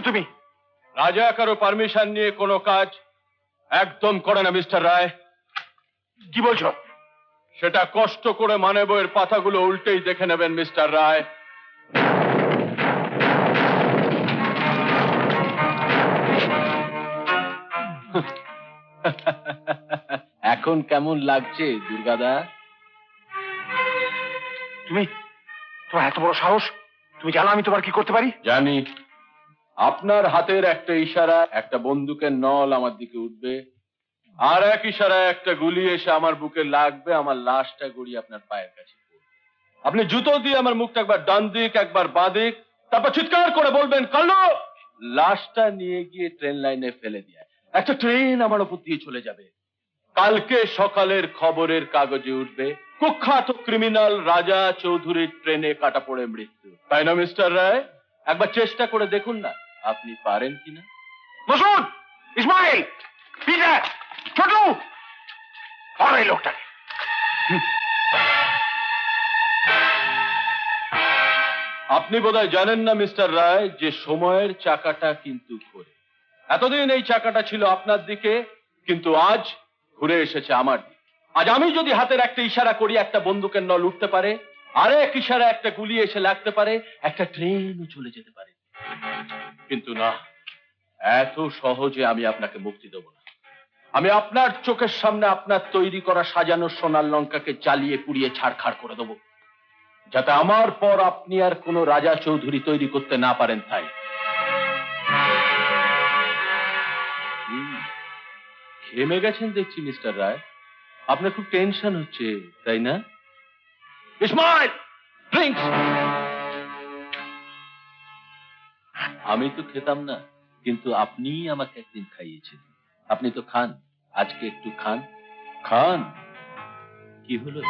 তুমি? রাজা কারো পারমিশন নিয়ে কোনো কাজ একদম করে না মিস্টার রায়। কি বলছো? সেটা কষ্ট করে মানে বইয়ের পাতাগুলো উল্টেই দেখে নেবেন মিস্টার রায়। এখন কেমন লাগছে দুর্গাদা? তোমার এত বড় সাহস! তুমি জানো আমি তোমার কি করতে পারি? জানি। আপনার হাতের একটা ইশারা একটা বন্দুকের নল আমার দিকে উঠবে, আর এক ইশারায় একটা গুলি এসে আমার বুকে লাগবে, আমার লাশটা গড়িয়ে আপনার পায়ের কাছে পড়বে। আপনি জুতো দিয়ে আমার মুখটা একবার ডান দিক একবার বাঁ দিক, তারপর চিৎকার করে বলবেন কালো। লাশটা নিয়ে গিয়ে ট্রেন লাইনে ফেলে দিয়ে একটা ট্রেন আমার উপর দিয়ে চলে যাবে। কালকে সকালের খবরের কাগজে উঠবে কুখ্যাত ক্রিমিনাল রাজা চৌধুরীর ট্রেনে কাটা পড়ে মৃত্যু। তাই না মিস্টার রায়? একবার চেষ্টা করে দেখুন না আপনি পারেন কিনা। মাসুদ, ইসমাইল, পিটার, ছোটু, ধরো এই লোকটাকে। আপনি বোধহয় জানেন না মিস্টার রায় যে সময়ের চাকাটা কিন্তু ঘোরে। এতদিন এই চাকাটা ছিল আপনার দিকে, কিন্তু আজ ঘুরে এসেছে আমার দিকে। আজ আমি যদি হাতের একটা ইশারা করি একটা বন্দুকের নল উঠতে পারে, আর এক ইশারা একটা গুলি এসে লাগতে পারে, একটা ট্রেনও চলে যেতে পারে। কিন্তু না, এত সহজে আমি আপনাকে মুক্তি দেব না। আমি আপনার চোখের সামনে আপনার তৈরি করা সাজানো সোনার লঙ্কাকে জ্বালিয়ে পুড়িয়ে ছাড়খাড় করে দেবো, যাতে আমার পর আপনি আর কোনো রাজা চৌধুরী তৈরি করতে না পারেন। তাই ঘেমে গেছেন দেখছি মিস্টার রায়, আপনার খুব টেনশন হচ্ছে তাই না? ইসমাইল, ড্রিঙ্কস। আমি তো খেতাম না, কিন্তু আপনিই আমাকে একদিন খাইয়েছেন। আপনি তো খান, আজকে একটু খান। খান। কি হলো?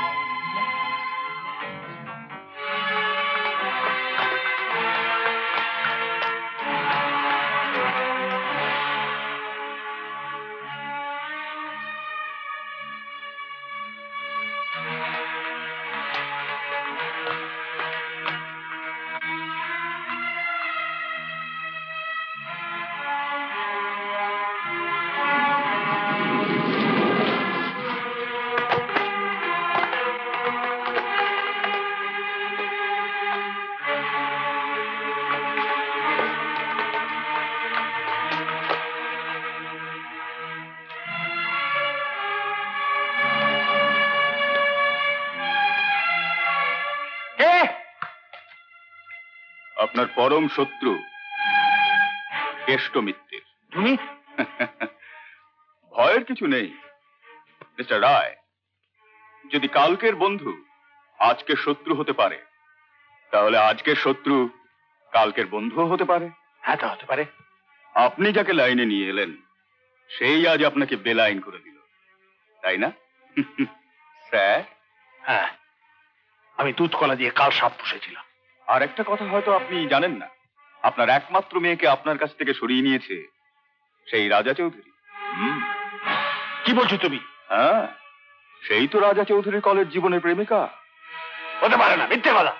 আপনার পরম শত্রু কেষ্ট মিত্রের। তুমি? ভয়ের কিছু নেই মিস্টার রায়। যদি কালকের বন্ধু আজকের শত্রু হতে পারে, তাহলে আজকের শত্রু কালকের বন্ধুও হতে পারে। হ্যাঁ, তা হতে পারে। আপনি যাকে লাইনে নিয়ে এলেন সেই আজ আপনাকে বেলাইন করে দিল, তাই না? স্যার, হ্যাঁ, আমি দুধ কলা দিয়ে কাল সাপ পুষেছিলাম। আর একটা কথা হয়তো আপনি জানেন না, আপনার একমাত্র মেয়েকে আপনার কাছ থেকে সরিয়ে নিয়েছে সেই রাজা চৌধুরী। কি বলছো তুমি? হ্যাঁ, সেই তো রাজা চৌধুরী কলেজ জীবনের প্রেমিকা। হতে পারে না, মিথ্যে কথা।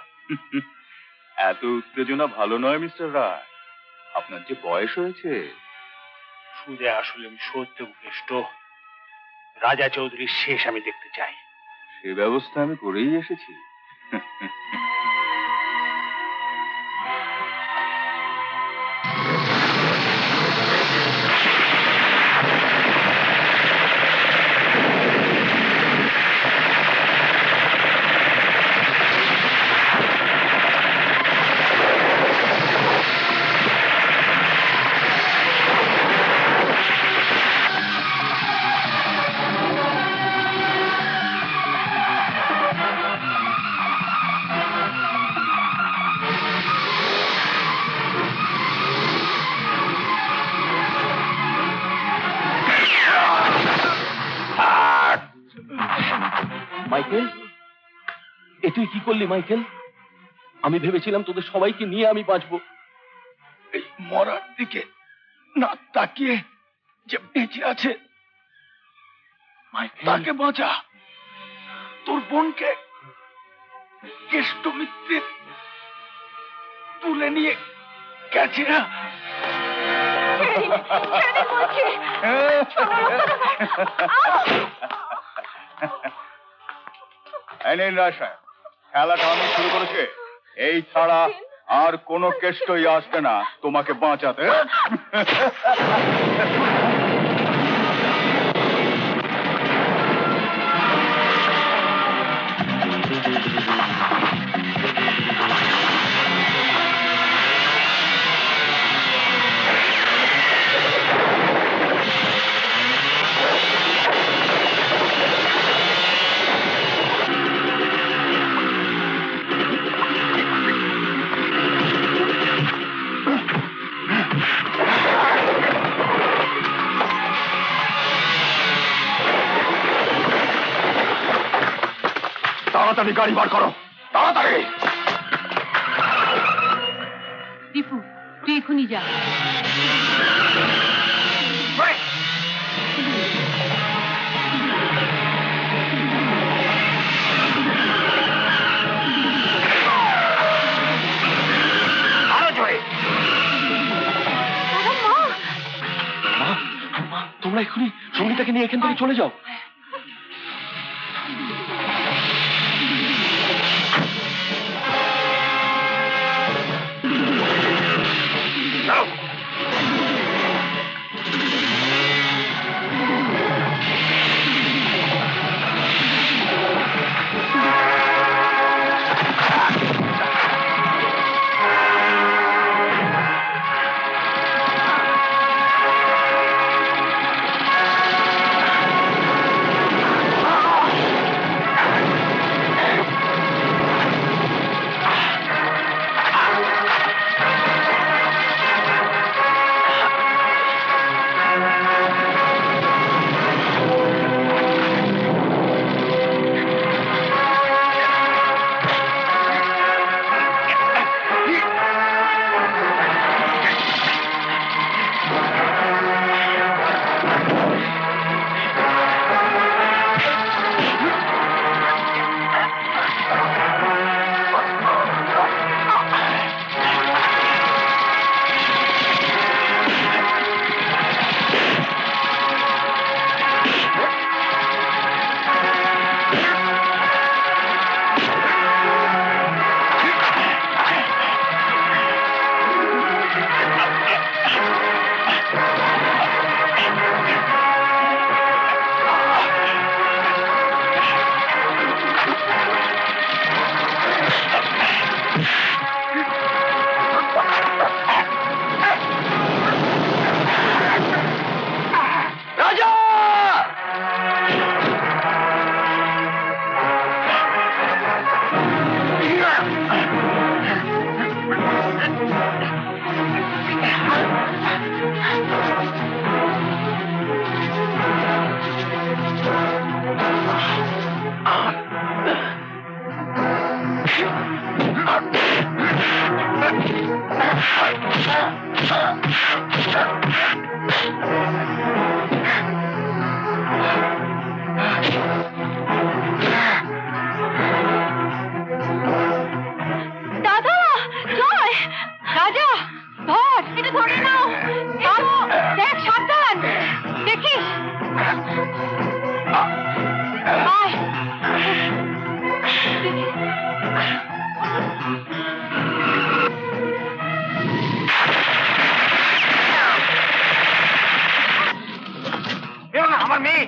এত উত্তেজনা ভালো নয় মিস্টার রায়, আপনার যে বয়স হয়েছে। সুদে আসলে আমি সত্য কেষ্ট, রাজা চৌধুরীর শেষ আমি দেখতে চাই। সে ব্যবস্থা আমি করেই এসেছি। মাইকেল, এ তুই কি করলি মাইকেল? আমি ভেবেছিলাম তোদের সবাইকে নিয়ে আমি বাঁচবো। এই মরার দিকে না তাকিয়ে যে বেঁচে আছে তাকে বাঁচা। তোর বোনকে কেষ্ট মিত্রের তুলে নিয়ে গেছে না। এই নিন রায় সাহেব, খেলাটা আমি শুরু করেছি। এই ছাড়া আর কোনো কেষ্টই আসবে না তোমাকে বাঁচাতে। তাড়াতাড়ি গাড়ি বার করো, তাড়াতাড়ি। দীপু, তুই এখনই যা। তোমরা এক্ষুনি সঙ্গীতাকে নিয়ে এখান থেকে চলে যাও। আমার মেয়ে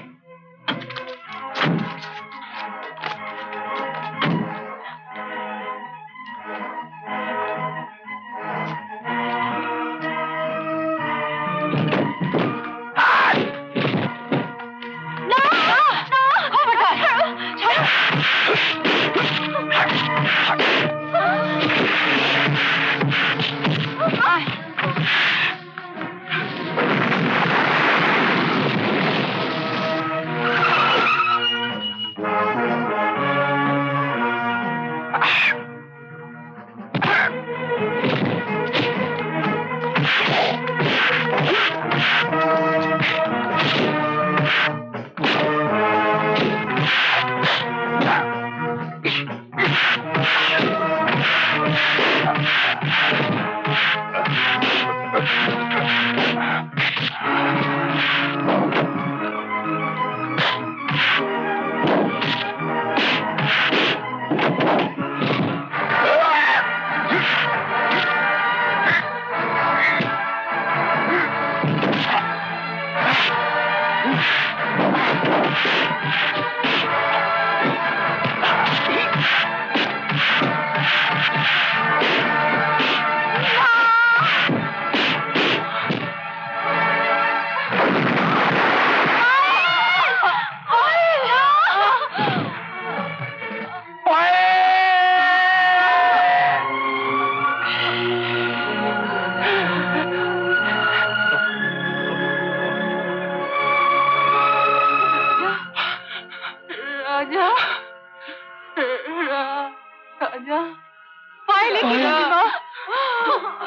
राजा राजा पाय लेके गई माँ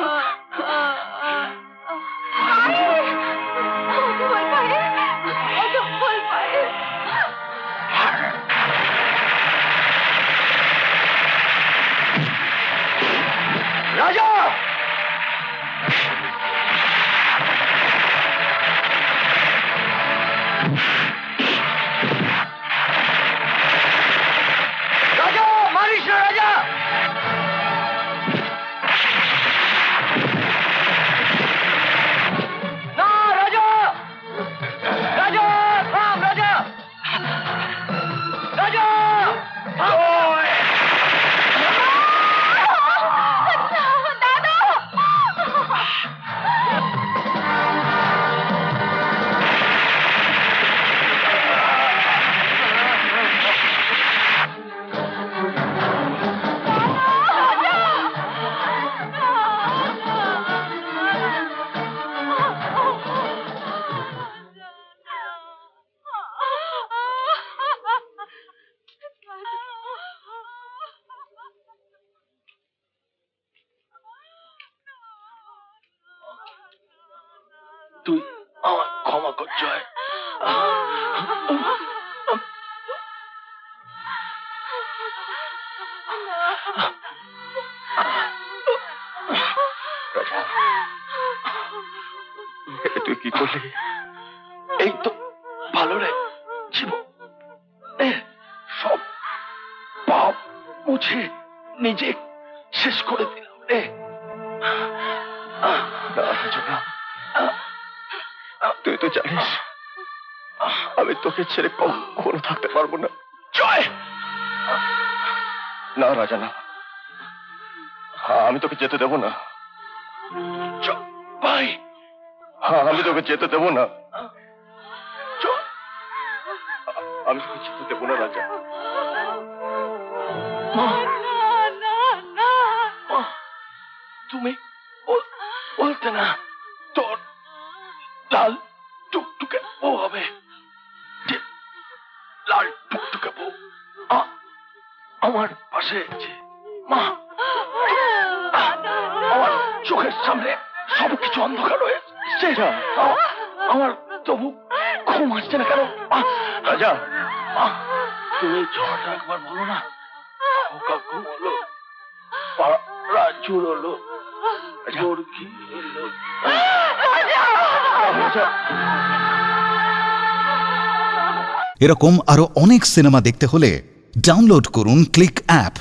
राजा राजा मारिस ना राजा ना राजा राजा राम राजा राजा তুই আমার ক্ষমা কর জয় তুই কি করলি এই তো ভালো রে জীবন সব পাপ মুছে নিজে শেষ করে দিলাম রে তুই তো জানিস আমি তোকে ছেড়ে কখনো থাকতে পারবো না জয় না রাজা না আমি তোকে যেতে দেবো না ভাই আমি তোকে যেতে দেবো না আমি তোকে যেতে দেবো না রাজা তুমি বলতে না তোর লাল টুকটুকে বউ হবে লাল টুকটুকে বউ আমার পাশে মা আমার চোখের সামনে সবকিছু অন্ধকার হয়েছে আমার তবু ঘুম আসছে না কেন রাজা তুমি ঝড়টা একবার বলো না ওকা ঘুম হলো রাজুর হলো মুরগি এলো এরকম আরো অনেক সিনেমা দেখতে হলে ডাউনলোড করুন ক্লিক অ্যাপ।